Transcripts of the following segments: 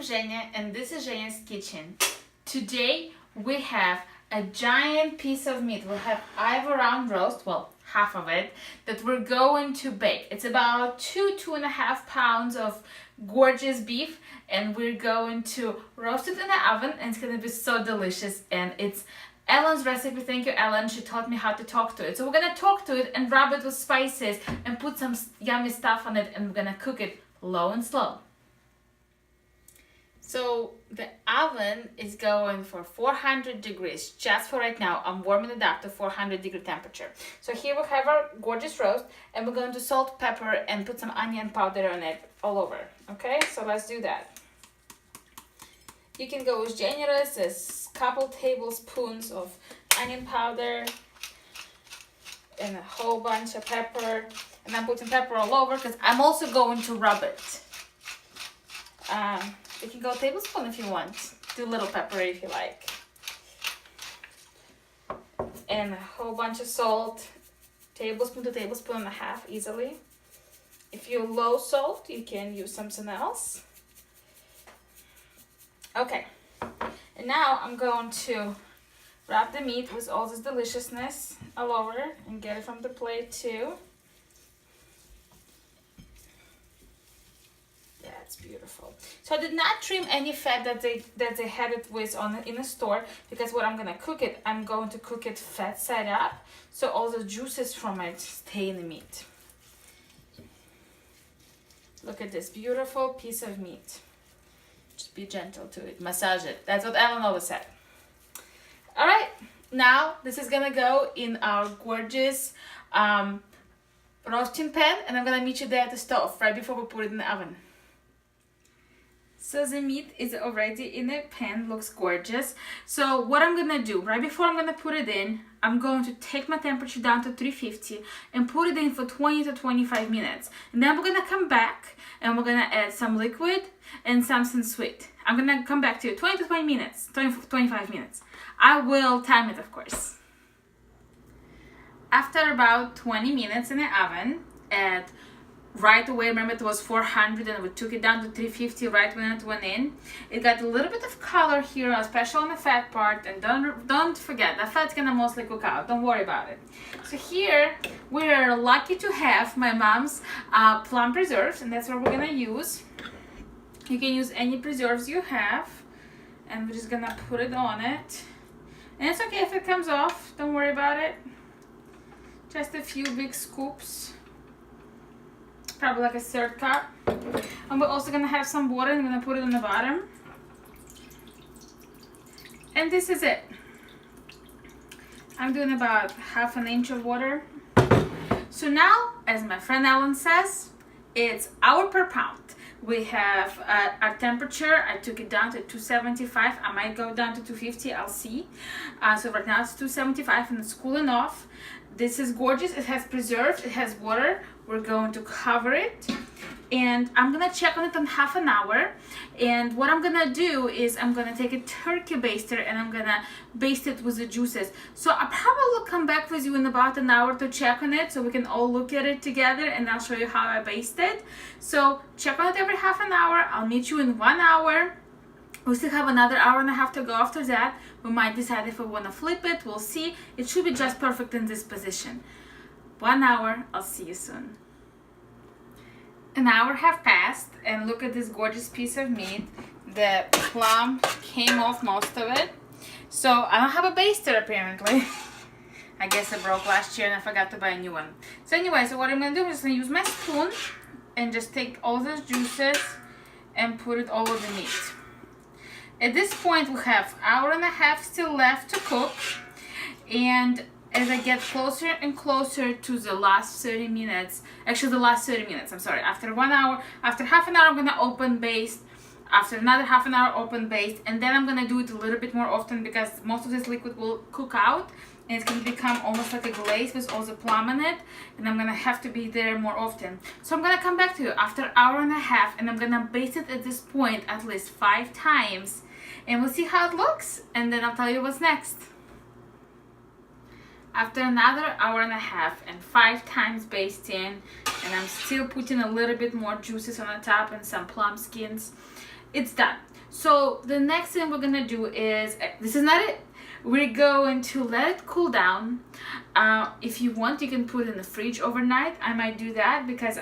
Zhenya and this is Zhenya's kitchen. Today we have a giant piece of meat. We have either round roast, well, half of it, that we're going to bake. It's about 2.5 pounds of gorgeous beef, and we're going to roast it in the oven, and it's gonna be so delicious. And it's Ellen's recipe. Thank you, Ellen. She taught me how to talk to it. So we're gonna talk to it and rub it with spices and put some yummy stuff on it, and we're gonna cook it low and slow. So the oven is going for 400 degrees just for right now. I'm warming it up to 400-degree temperature. So here we have our gorgeous roast, and we're going to salt, pepper, and put some onion powder on it all over. Okay, so let's do that. You can go as generous as a couple tablespoons of onion powder and a whole bunch of pepper. And I'm putting pepper all over because I'm also going to rub it. You can go a tablespoon if you want. Do little pepper if you like. And a whole bunch of salt. Tablespoon to tablespoon and a half easily. If you're low salt, you can use something else. Okay. And now I'm going to wrap the meat with all this deliciousness all over and get it from the plate too. That's beautiful. So I did not trim any fat that they had it with in the store, because what I'm gonna cook it, I'm going to cook it fat side up, so all the juices from it stay in the meat. Look at this beautiful piece of meat. Just be gentle to it, massage it. That's what Ellen always said. All right, now this is gonna go in our gorgeous roasting pan, and I'm gonna meet you there at the stove right before we put it in the oven. So the meat is already in the pan, looks gorgeous. So what I'm gonna do, right before I'm gonna put it in, I'm going to take my temperature down to 350 and put it in for 20 to 25 minutes. And then we're gonna come back and we're gonna add some liquid and something sweet. I'm gonna come back to you 20 to 20 minutes, 25 minutes. I will time it, of course. After about 20 minutes in the oven, right away, remember it was 400 and we took it down to 350 right when it went in. It got a little bit of color here, especially on the fat part, and don't forget, the fat's gonna mostly cook out, don't worry about it. So here, we're lucky to have my mom's Plum Preserves, and that's what we're gonna use. You can use any preserves you have, and we're just gonna put it on it. And it's okay if it comes off, don't worry about it. Just a few big scoops. Probably like a third cup. And we're also gonna have some water, and I'm gonna put it on the bottom. And this is it. I'm doing about half an inch of water. So now, as my friend Ellen says, it's hour per pound. We have our temperature. I took it down to 275. I might go down to 250, I'll see. So right now it's 275 and it's cooling off. This is gorgeous. It has preserves, it has water. We're going to cover it, and I'm gonna check on it in half an hour. And what I'm gonna do is I'm gonna take a turkey baster and I'm gonna baste it with the juices. So I probably will come back with you in about an hour to check on it, so we can all look at it together, and I'll show you how I baste it. So check on it every half an hour. I'll meet you in 1 hour. We still have another hour and a half to go after that. We might decide if we want to flip it. We'll see. It should be just perfect in this position. 1 hour. I'll see you soon. An hour have passed, and look at this gorgeous piece of meat. The plum came off most of it. So I don't have a baster apparently. I guess I broke last year and I forgot to buy a new one. So anyway, so what I'm going to do is I'm going to use my spoon and just take all those juices and put it over the meat. At this point, we have hour and a half still left to cook, and as I get closer and closer to the last 30 minutes, actually the last 30 minutes, I'm sorry, after 1 hour, after half an hour, I'm gonna open baste, after another half an hour, open baste, and then I'm gonna do it a little bit more often because most of this liquid will cook out, and it's gonna become almost like a glaze with all the plum in it, and I'm gonna have to be there more often. So I'm gonna come back to you after an hour and a half, and I'm gonna baste it at this point at least 5 times, and we'll see how it looks, and then I'll tell you what's next. After another hour and a half and 5 times basting, and I'm still putting a little bit more juices on the top and some plum skins, it's done. So the next thing we're gonna do is, this is not it. We're going to let it cool down. If you want, you can put it in the fridge overnight. I might do that because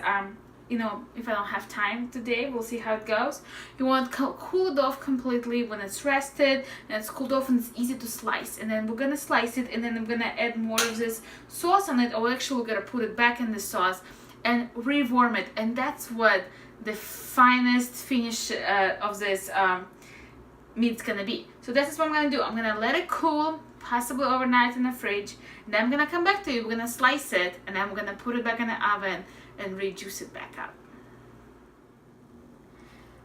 you know, if I don't have time today, we'll see how it goes. You want to cool it off completely when it's rested and it's cooled off and it's easy to slice. And then we're gonna slice it, and then I'm gonna add more of this sauce on it, or actually we're gonna put it back in the sauce and re-warm it. And that's what the finest finish of this meat's gonna be. So this is what I'm gonna do. I'm gonna let it cool, possibly overnight in the fridge. And then I'm gonna come back to you. We're gonna slice it, and then we're gonna put it back in the oven and rejuice it back up.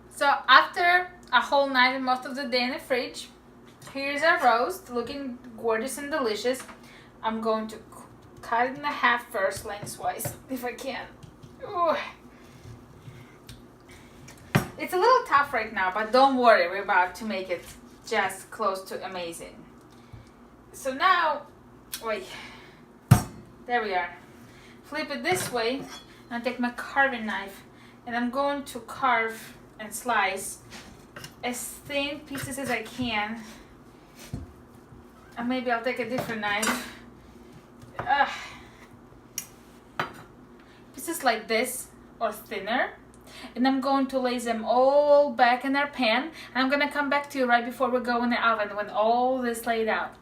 So after a whole night and most of the day in the fridge, here's our roast, looking gorgeous and delicious. I'm going to cut it in half first, lengthwise, if I can. Ooh. It's a little tough right now, but don't worry, we're about to make it just close to amazing. So now, wait, there we are. Flip it this way. I'll take my carving knife, and I'm going to carve and slice as thin pieces as I can. And maybe I'll take a different knife. Pieces like this or thinner. And I'm going to lay them all back in our pan. And I'm gonna come back to you right before we go in the oven when all this laid out.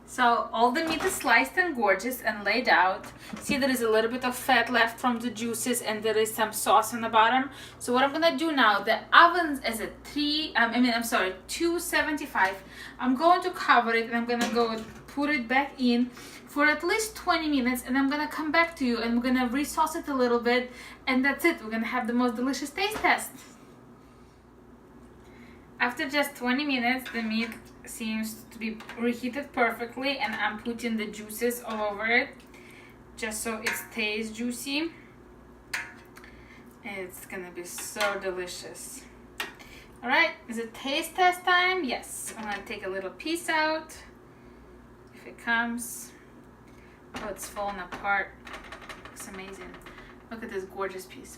So all the meat is sliced and gorgeous and laid out. See, there is a little bit of fat left from the juices, and there is some sauce on the bottom. So what I'm gonna do now, the oven is at 275. I'm going to cover it, and I'm gonna go and put it back in for at least 20 minutes, and I'm gonna come back to you, and we're gonna re-sauce it a little bit, and that's it. We're gonna have the most delicious taste test. After just 20 minutes, the meat seems to be reheated perfectly, and I'm putting the juices all over it just so it stays juicy. It's gonna be so delicious. All right, is it taste test time? Yes. I'm gonna take a little piece out if it comes. Oh, it's falling apart. It's amazing. Look at this gorgeous piece.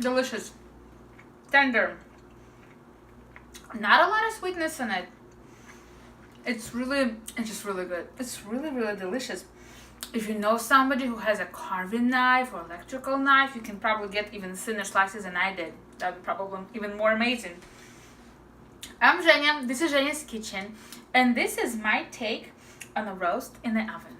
Delicious, tender, not a lot of sweetness in it. It's just really good. It's really delicious. If you know somebody who has a carving knife or electrical knife, you can probably get even thinner slices than I did. That would be probably even more amazing. I'm Zhenya, this is Zhenya's Kitchen, and this is my take on a roast in the oven.